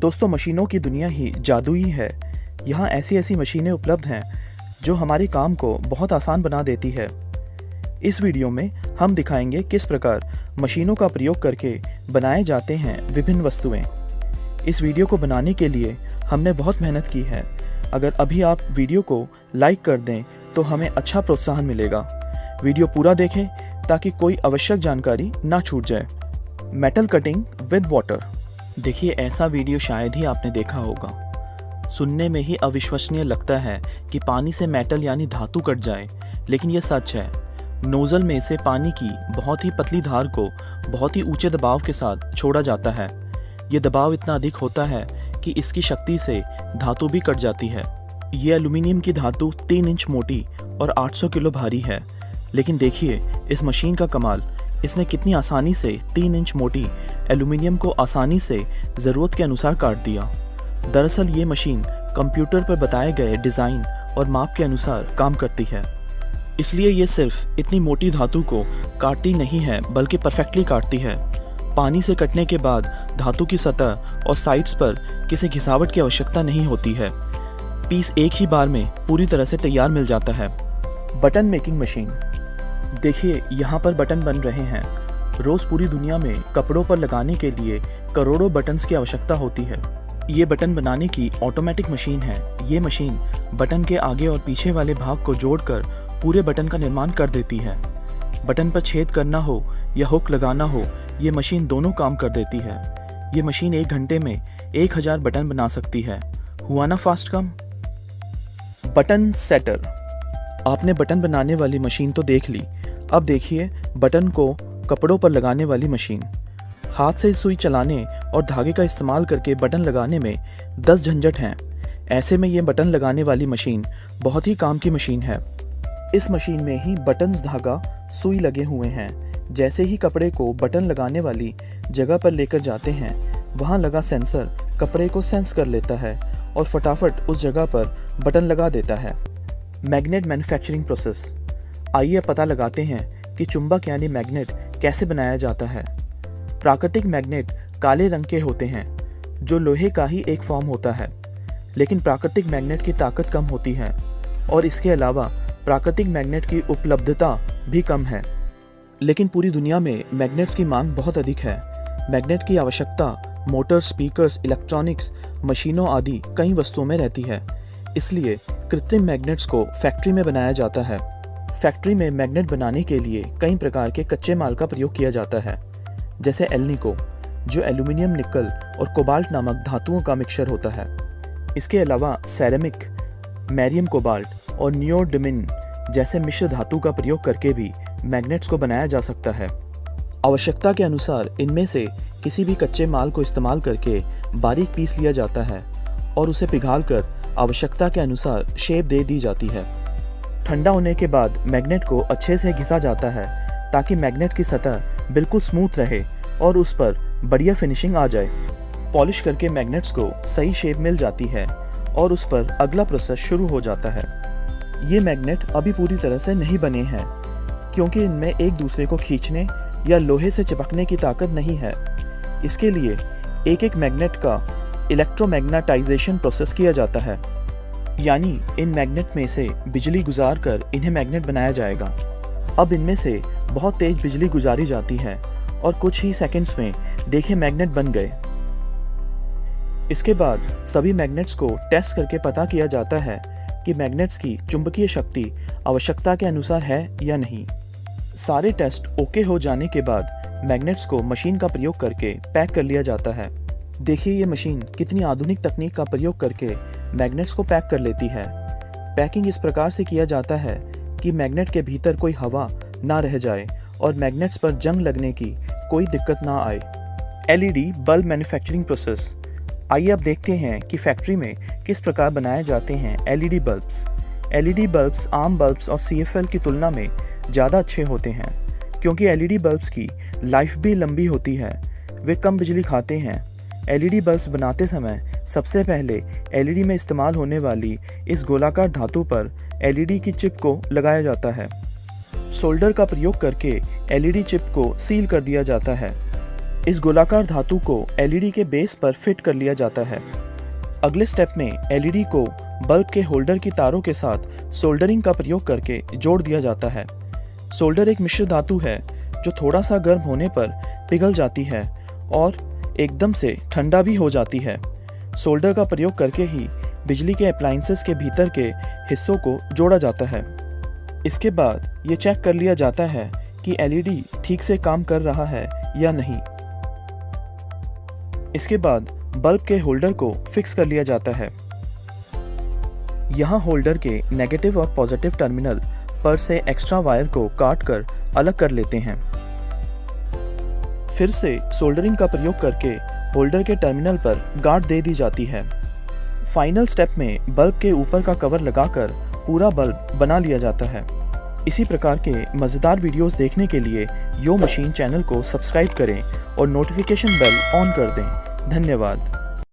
दोस्तों, मशीनों की दुनिया ही जादुई है। यहाँ ऐसी ऐसी मशीनें उपलब्ध हैं जो हमारे काम को बहुत आसान बना देती है। इस वीडियो में हम दिखाएंगे किस प्रकार मशीनों का प्रयोग करके बनाए जाते हैं विभिन्न वस्तुएं। इस वीडियो को बनाने के लिए हमने बहुत मेहनत की है। अगर अभी आप वीडियो को लाइक कर दें तो हमें अच्छा प्रोत्साहन मिलेगा। वीडियो पूरा देखें ताकि कोई आवश्यक जानकारी ना छूट जाए। Metal cutting with water. देखिए, ऐसा वीडियो शायद ही आपने देखा होगा। सुनने में ही अविश्वसनीय लगता है कि पानी से मेटल यानी धातु कट जाए, लेकिन यह सच है। नोजल में से पानी की बहुत ही पतली धार को बहुत ही ऊंचे दबाव के साथ छोड़ा जाता है। यह दबाव इतना अधिक होता है कि इसकी शक्ति से धातु भी कट जाती है। ये एल्यूमिनियम की धातु 3 इंच मोटी और 800 किलो भारी है। लेकिन देखिए इस मशीन का कमाल, इसने कितनी आसानी से 3 इंच मोटी एल्यूमिनियम को आसानी से ज़रूरत के अनुसार काट दिया। दरअसल ये मशीन कंप्यूटर पर बताए गए डिज़ाइन और माप के अनुसार काम करती है, इसलिए ये सिर्फ इतनी मोटी धातु को काटती नहीं है बल्कि परफेक्टली काटती है। पानी से कटने के बाद धातु की सतह और साइड्स पर किसी घिसावट की आवश्यकता नहीं होती है। पीस एक ही बार में पूरी तरह से तैयार मिल जाता है। Button making machine. देखिए, यहाँ पर बटन बन रहे हैं। रोज़ पूरी दुनिया में कपड़ों पर लगाने के लिए करोड़ों बटन्स की आवश्यकता होती है। ये बटन बनाने की ऑटोमेटिक मशीन है। ये मशीन बटन के आगे और पीछे वाले भाग को जोड़कर पूरे बटन का निर्माण कर देती है। बटन पर छेद करना हो या हुक लगाना हो, ये मशीन दोनों काम कर देती है। ये मशीन 1 घंटे में 1000 बटन बना सकती है। हुआ ना फास्ट काम। Button shutter. आपने बटन बनाने वाली मशीन तो देख ली, अब देखिए बटन को कपड़ों पर लगाने वाली मशीन। हाथ से सुई चलाने और धागे का इस्तेमाल करके बटन लगाने में 10 झंझट हैं। ऐसे में ये बटन लगाने वाली मशीन बहुत ही काम की मशीन है। इस मशीन में ही बटन्स, धागा, सुई लगे हुए हैं। जैसे ही कपड़े को बटन लगाने वाली जगह पर लेकर जाते हैं, वहाँ लगा सेंसर कपड़े को सेंस कर लेता है और फटाफट उस जगह पर बटन लगा देता है। Magnet manufacturing process. आइए पता लगाते हैं कि चुंबक यानी मैग्नेट कैसे बनाया जाता है। प्राकृतिक मैग्नेट काले रंग के होते हैं, जो लोहे का ही एक फॉर्म होता है। लेकिन प्राकृतिक मैग्नेट की ताकत कम होती है और इसके अलावा प्राकृतिक मैग्नेट की उपलब्धता भी कम है। लेकिन पूरी दुनिया में मैग्नेट्स की मांग बहुत अधिक है। मैग्नेट की आवश्यकता मोटर, स्पीकर्स, इलेक्ट्रॉनिक्स, मशीनों आदि कई वस्तुओं में रहती है। इसलिए कृत्रिम मैग्नेट्स को फैक्ट्री में बनाया जाता है। फैक्ट्री में मैग्नेट बनाने के लिए कई प्रकार के कच्चे माल का प्रयोग किया जाता है, जैसे एल्निको, जो एल्यूमिनियम, निकल और कोबाल्ट नामक धातुओं का मिक्सचर होता है। इसके अलावा सेरेमिक, मैरियम कोबाल्ट और नियोडिमिन जैसे मिश्र धातु का प्रयोग करके भी मैग्नेट्स को बनाया जा सकता है। आवश्यकता के अनुसार इनमें से किसी भी कच्चे माल को इस्तेमाल करके बारीक पीस लिया जाता है और उसे पिघालकर आवश्यकता के अनुसार शेप दे दी जाती है। ठंडा होने के बाद मैग्नेट को अच्छे से घिसा जाता है ताकि मैग्नेट की सतह बिल्कुल स्मूथ रहे और उस पर बढ़िया फिनिशिंग आ जाए। पॉलिश करके मैग्नेट्स को सही शेप मिल जाती है और उस पर अगला प्रोसेस शुरू हो जाता है। ये मैग्नेट अभी पूरी तरह से नहीं बने हैं क्योंकि इनमें एक दूसरे को खींचने या लोहे से चिपकने की ताकत नहीं है। इसके लिए एक एक मैग्नेट का इलेक्ट्रोमैग्नेटाइजेशन प्रोसेस किया जाता है, यानी इन मैग्नेट में से बिजली गुजार कर इन्हें मैग्नेट बनाया जाएगा। अब इनमें से बहुत तेज बिजली गुजारी जाती है और कुछ ही सेकंड्स में देखें मैग्नेट बन गए। इसके बाद सभी मैग्नेट्स को टेस्ट करके पता किया जाता है कि मैग्नेट्स की चुंबकीय शक्ति आवश्यकता के अनुसार है या नहीं। सारे टेस्ट ओके हो जाने के बाद मैग्नेट्स को मशीन का प्रयोग करके पैक कर लिया जाता है। देखिए ये मशीन कितनी आधुनिक तकनीक का प्रयोग करके मैग्नेट्स को पैक कर लेती है। पैकिंग इस प्रकार से किया जाता है कि मैग्नेट के भीतर कोई हवा ना रह जाए और मैग्नेट्स पर जंग लगने की कोई दिक्कत ना आए। LED bulb manufacturing process. आइए अब देखते हैं कि फैक्ट्री में किस प्रकार बनाए जाते हैं एलईडी बल्ब्स। एलईडी बल्ब्स आम बल्ब्स और सीएफएल की तुलना में ज़्यादा अच्छे होते हैं क्योंकि एलईडी बल्ब्स की लाइफ भी लंबी होती है। वे कम बिजली खाते हैं। एलईडी बल्ब्स बनाते समय सबसे पहले एलईडी में इस्तेमाल होने वाली इस गोलाकार धातु पर एलईडी की चिप को लगाया जाता है। सोल्डर का प्रयोग करके एलईडी चिप को सील कर दिया जाता है। इस गोलाकार धातु को एलईडी के बेस पर फिट कर लिया जाता है। अगले स्टेप में एलईडी को बल्ब के होल्डर की तारों के साथ सोल्डरिंग का प्रयोग करके जोड़ दिया जाता है। सोल्डर एक मिश्र धातु है जो थोड़ा सा गर्म होने पर पिघल जाती है और एकदम से ठंडा भी हो जाती है। सोल्डर का प्रयोग करके ही बिजली के अप्लायंसेस के भीतर के हिस्सों को जोड़ा जाता है। इसके बाद ये चेक कर लिया जाता है कि एलईडी ठीक से काम कर रहा है या नहीं। इसके बाद बल्ब के होल्डर को फिक्स कर लिया जाता है। यहाँ होल्डर के नेगेटिव और पॉजिटिव टर्मिनल पर से एक्स्ट्रा वायर को काट कर अलग कर लेते हैं। फिर से सोल्डरिंग का प्रयोग करके होल्डर के टर्मिनल पर गांठ दे दी जाती है। फाइनल स्टेप में बल्ब के ऊपर का कवर लगाकर पूरा बल्ब बना लिया जाता है। इसी प्रकार के मज़ेदार वीडियोस देखने के लिए यो मशीन चैनल को सब्सक्राइब करें और नोटिफिकेशन बेल ऑन कर दें। धन्यवाद।